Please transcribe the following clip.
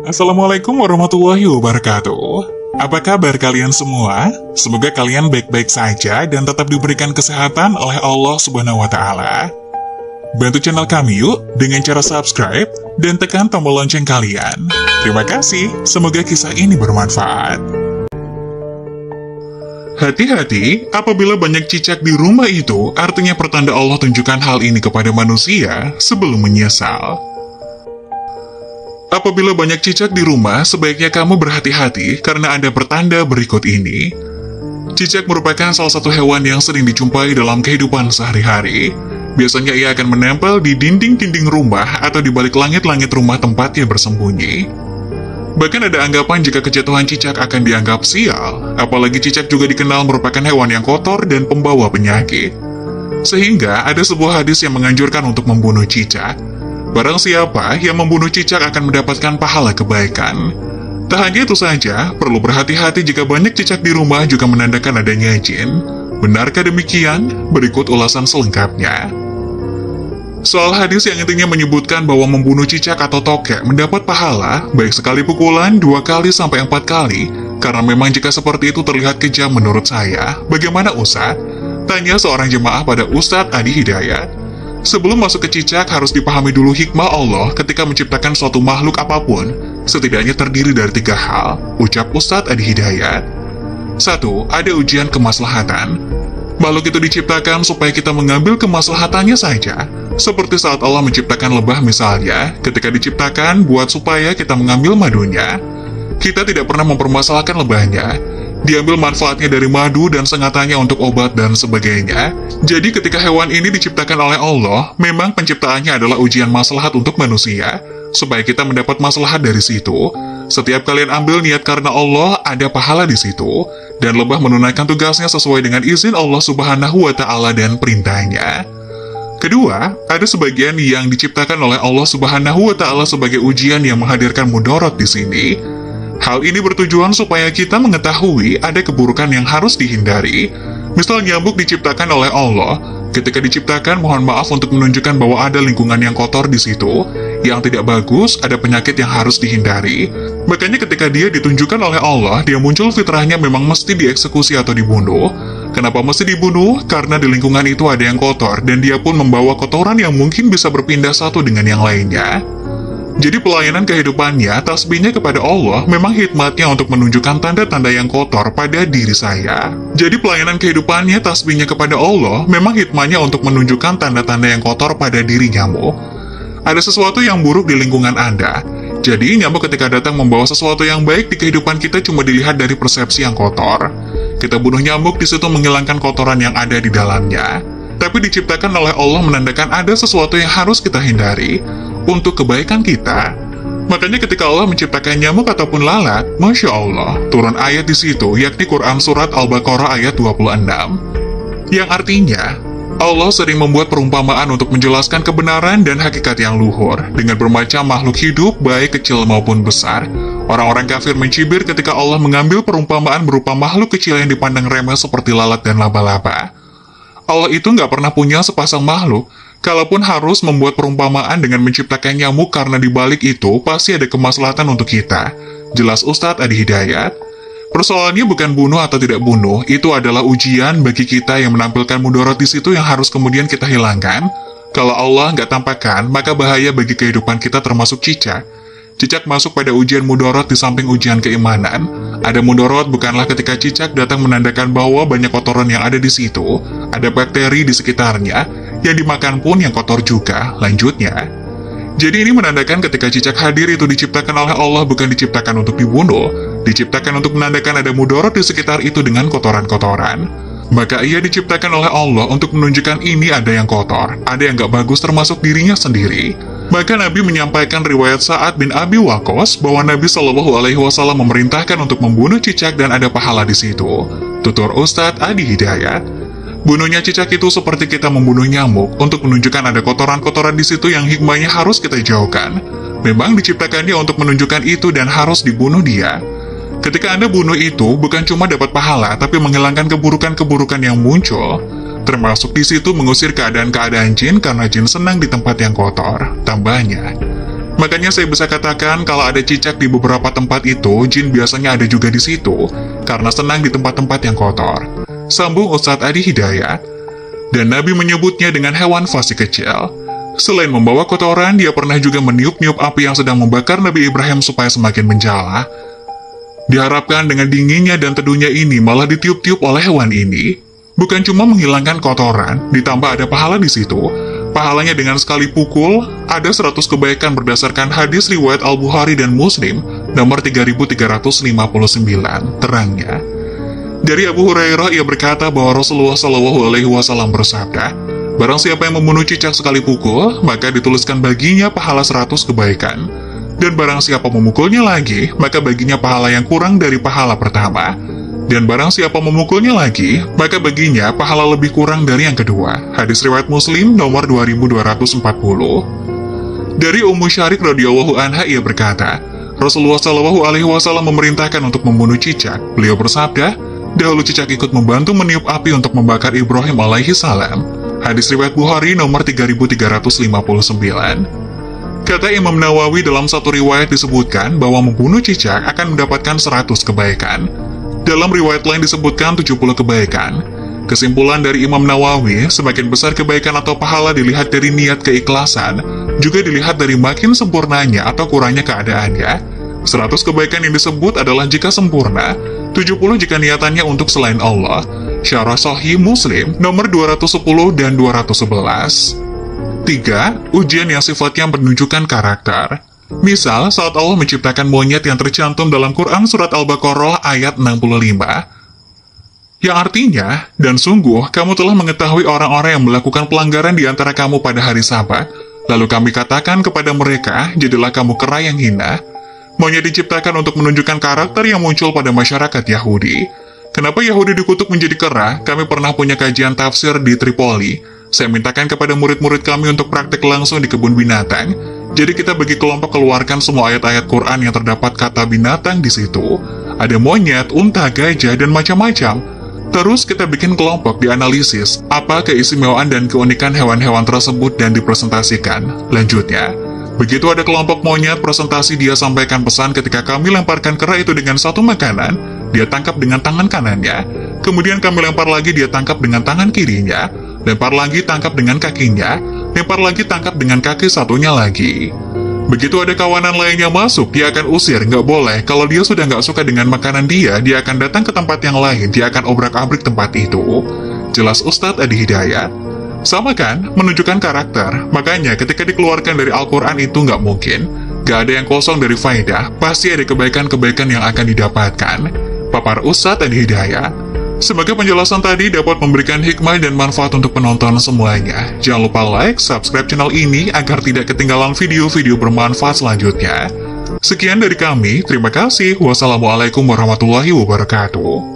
Assalamualaikum warahmatullahi wabarakatuh. Apa kabar kalian semua? Semoga kalian baik-baik saja dan tetap diberikan kesehatan oleh Allah Subhanahu wa Ta'ala. Bantu channel kami yuk dengan cara subscribe dan tekan tombol lonceng kalian. Terima kasih, semoga kisah ini bermanfaat. Hati-hati, apabila banyak cicak di rumah itu, artinya pertanda Allah tunjukkan hal ini kepada manusia sebelum menyesal. Apabila banyak cicak di rumah, sebaiknya kamu berhati-hati karena ada pertanda berikut ini. Cicak merupakan salah satu hewan yang sering dijumpai dalam kehidupan sehari-hari. Biasanya ia akan menempel di dinding-dinding rumah atau di balik langit-langit rumah tempatnya bersembunyi. Bahkan ada anggapan jika kejatuhan cicak akan dianggap sial, apalagi cicak juga dikenal merupakan hewan yang kotor dan pembawa penyakit. Sehingga ada sebuah hadis yang menganjurkan untuk membunuh cicak. Barang siapa yang membunuh cicak akan mendapatkan pahala kebaikan. Tak hanya itu saja, perlu berhati-hati jika banyak cicak di rumah juga menandakan adanya jin. Benarkah demikian? Berikut ulasan selengkapnya. Soal hadis yang intinya menyebutkan bahwa membunuh cicak atau tokek mendapat pahala, baik sekali pukulan 2 kali sampai 4 kali, karena memang jika seperti itu terlihat kejam menurut saya. Bagaimana Ustadz? Tanya seorang jemaah pada Ustadz Adi Hidayat. Sebelum masuk ke cicak, harus dipahami dulu hikmah Allah ketika menciptakan suatu makhluk apapun, setidaknya terdiri dari 3 hal, ucap Ustadz Adi Hidayat. 1. Ada ujian kemaslahatan. Makhluk itu diciptakan supaya kita mengambil kemaslahatannya saja. Seperti saat Allah menciptakan lebah misalnya, ketika diciptakan buat supaya kita mengambil madunya. Kita tidak pernah mempermasalahkan lebahnya. Diambil manfaatnya dari madu dan sengatannya untuk obat dan sebagainya. Jadi ketika hewan ini diciptakan oleh Allah, memang penciptaannya adalah ujian maslahat untuk manusia, supaya kita mendapat maslahat dari situ. Setiap kalian ambil niat karena Allah, ada pahala di situ, dan lebah menunaikan tugasnya sesuai dengan izin Allah Subhanahu wa Ta'ala dan perintahnya. Kedua, ada sebagian yang diciptakan oleh Allah Subhanahu wa Ta'ala sebagai ujian yang menghadirkan mudarat di sini. Hal ini bertujuan supaya kita mengetahui ada keburukan yang harus dihindari. Misal nyamuk diciptakan oleh Allah. Ketika diciptakan, mohon maaf untuk menunjukkan bahwa ada lingkungan yang kotor di situ, yang tidak bagus, ada penyakit yang harus dihindari. Makanya ketika dia ditunjukkan oleh Allah, dia muncul fitrahnya memang mesti dieksekusi atau dibunuh. Kenapa mesti dibunuh? Karena di lingkungan itu ada yang kotor, dan dia pun membawa kotoran yang mungkin bisa berpindah satu dengan yang lainnya. Jadi pelayanan kehidupannya, tasbihnya kepada Allah, memang hikmatnya untuk menunjukkan tanda-tanda yang kotor pada diri saya. Jadi pelayanan kehidupannya, tasbihnya kepada Allah, memang hikmatnya untuk menunjukkan tanda-tanda yang kotor pada diri nyamuk. Ada sesuatu yang buruk di lingkungan Anda. Jadi nyamuk ketika datang membawa sesuatu yang baik di kehidupan kita cuma dilihat dari persepsi yang kotor. Kita bunuh nyamuk di situ menghilangkan kotoran yang ada di dalamnya. Tapi diciptakan oleh Allah menandakan ada sesuatu yang harus kita hindari untuk kebaikan kita. Makanya ketika Allah menciptakan nyamuk ataupun lalat, Masya Allah, turun ayat di situ, yakni Quran Surat Al-Baqarah ayat 26. Yang artinya, Allah sering membuat perumpamaan untuk menjelaskan kebenaran dan hakikat yang luhur, dengan bermacam makhluk hidup, baik kecil maupun besar. Orang-orang kafir mencibir ketika Allah mengambil perumpamaan berupa makhluk kecil yang dipandang remeh seperti lalat dan laba-laba. Allah itu nggak pernah punya sepasang makhluk, kalaupun harus membuat perumpamaan dengan menciptakan nyamuk karena dibalik itu pasti ada kemaslahatan untuk kita. Jelas Ustadz Adi Hidayat. Persoalannya bukan bunuh atau tidak bunuh, itu adalah ujian bagi kita yang menampilkan mudarat di situ yang harus kemudian kita hilangkan. Kalau Allah nggak tampakkan, maka bahaya bagi kehidupan kita termasuk cicak. Cicak masuk pada ujian mudarat di samping ujian keimanan. Ada mudarat bukanlah ketika cicak datang menandakan bahwa banyak kotoran yang ada di situ, ada bakteri di sekitarnya, yang dimakan pun yang kotor juga, lanjutnya. Jadi ini menandakan ketika cicak hadir itu diciptakan oleh Allah bukan diciptakan untuk dibunuh, diciptakan untuk menandakan ada mudarat di sekitar itu dengan kotoran-kotoran. Maka ia diciptakan oleh Allah untuk menunjukkan ini ada yang kotor, ada yang gak bagus termasuk dirinya sendiri. Maka Nabi menyampaikan riwayat Sa'ad bin Abi Waqqas bahwa Nabi Shallallahu Alaihi Wasallam memerintahkan untuk membunuh cicak dan ada pahala di situ. Tutur Ustadz Adi Hidayat. Bunuhnya cicak itu seperti kita membunuh nyamuk untuk menunjukkan ada kotoran-kotoran di situ yang hikmahnya harus kita jauhkan. Memang diciptakannya untuk menunjukkan itu dan harus dibunuh dia. Ketika Anda bunuh itu bukan cuma dapat pahala tapi menghilangkan keburukan-keburukan yang muncul. Termasuk di situ mengusir keadaan-keadaan jin karena jin senang di tempat yang kotor. Tambahnya, Makanya saya bisa katakan kalau ada cicak di beberapa tempat itu, jin biasanya ada juga di situ, karena senang di tempat-tempat yang kotor. Sambung Ustadz Adi Hidayat. Dan Nabi menyebutnya dengan hewan fasik kecil. Selain membawa kotoran, dia pernah juga meniup-niup api yang sedang membakar Nabi Ibrahim supaya semakin menjala. Diharapkan dengan dinginnya dan teduhnya ini malah ditiup-tiup oleh hewan ini. Bukan cuma menghilangkan kotoran, ditambah ada pahala di situ. Pahalanya dengan sekali pukul, ada 100 kebaikan berdasarkan hadis riwayat Al-Bukhari dan Muslim, nomor 3359, terangnya. Dari Abu Hurairah, ia berkata bahwa Rasulullah SAW bersabda, barang siapa yang membunuh cicak sekali pukul, maka dituliskan baginya pahala 100 kebaikan. Dan barang siapa memukulnya lagi, maka baginya pahala yang kurang dari pahala pertama. Dan barang siapa memukulnya lagi, maka baginya pahala lebih kurang dari yang kedua. Hadis riwayat Muslim nomor 2240. Dari Ummu Syarik radhiyallahu anha, ia berkata, Rasulullah SAW memerintahkan untuk membunuh cicak. Beliau bersabda, dahulu cicak ikut membantu meniup api untuk membakar Ibrahim alaihi salam. Hadis riwayat Bukhari nomor 3359. Kata Imam Nawawi, dalam satu riwayat disebutkan bahwa membunuh cicak akan mendapatkan 100 kebaikan. Dalam riwayat lain disebutkan 70 kebaikan. Kesimpulan dari Imam Nawawi, semakin besar kebaikan atau pahala dilihat dari niat keikhlasan, juga dilihat dari makin sempurnanya atau kurangnya keadaannya. 100 kebaikan yang disebut adalah jika sempurna, 70 jika niatannya untuk selain Allah. Syarah Sahih Muslim nomor 210 dan 211. 3. Ujian yang sifatnya menunjukkan karakter. Misal, saat Allah menciptakan monyet yang tercantum dalam Quran Surat Al-Baqarah ayat 65. Yang artinya, dan sungguh kamu telah mengetahui orang-orang yang melakukan pelanggaran di antara kamu pada hari Sabat. Lalu kami katakan kepada mereka, jadilah kamu kera yang hina. Monyet diciptakan untuk menunjukkan karakter yang muncul pada masyarakat Yahudi. Kenapa Yahudi dikutuk menjadi kera? Kami pernah punya kajian tafsir di Tripoli. Saya mintakan kepada murid-murid kami untuk praktek langsung di kebun binatang. Jadi kita bagi kelompok keluarkan semua ayat-ayat Quran yang terdapat kata binatang di situ. Ada monyet, unta, gajah, dan macam-macam. Terus kita bikin kelompok dianalisis apa keistimewaan dan keunikan hewan-hewan tersebut dan dipresentasikan. Lanjutnya, begitu ada kelompok monyet presentasi, dia sampaikan pesan ketika kami lemparkan kera itu dengan satu makanan, dia tangkap dengan tangan kanannya. Kemudian kami lempar lagi, dia tangkap dengan tangan kirinya. Lempar lagi, tangkap dengan kakinya. Lempar lagi, tangkap dengan kaki satunya lagi. Begitu ada kawanan lainnya masuk, dia akan usir, nggak boleh. Kalau dia sudah nggak suka dengan makanan dia akan datang ke tempat yang lain, dia akan obrak-abrik tempat itu. Jelas Ustadz Adi Hidayat. Sama kan, menunjukkan karakter. Makanya ketika dikeluarkan dari Al-Quran itu nggak mungkin. Nggak ada yang kosong dari faedah, pasti ada kebaikan-kebaikan yang akan didapatkan. Papar Ustadz Adi Hidayat. Semoga penjelasan tadi dapat memberikan hikmah dan manfaat untuk penonton semuanya. Jangan lupa like, subscribe channel ini agar tidak ketinggalan video-video bermanfaat selanjutnya. Sekian dari kami, terima kasih. Wassalamualaikum warahmatullahi wabarakatuh.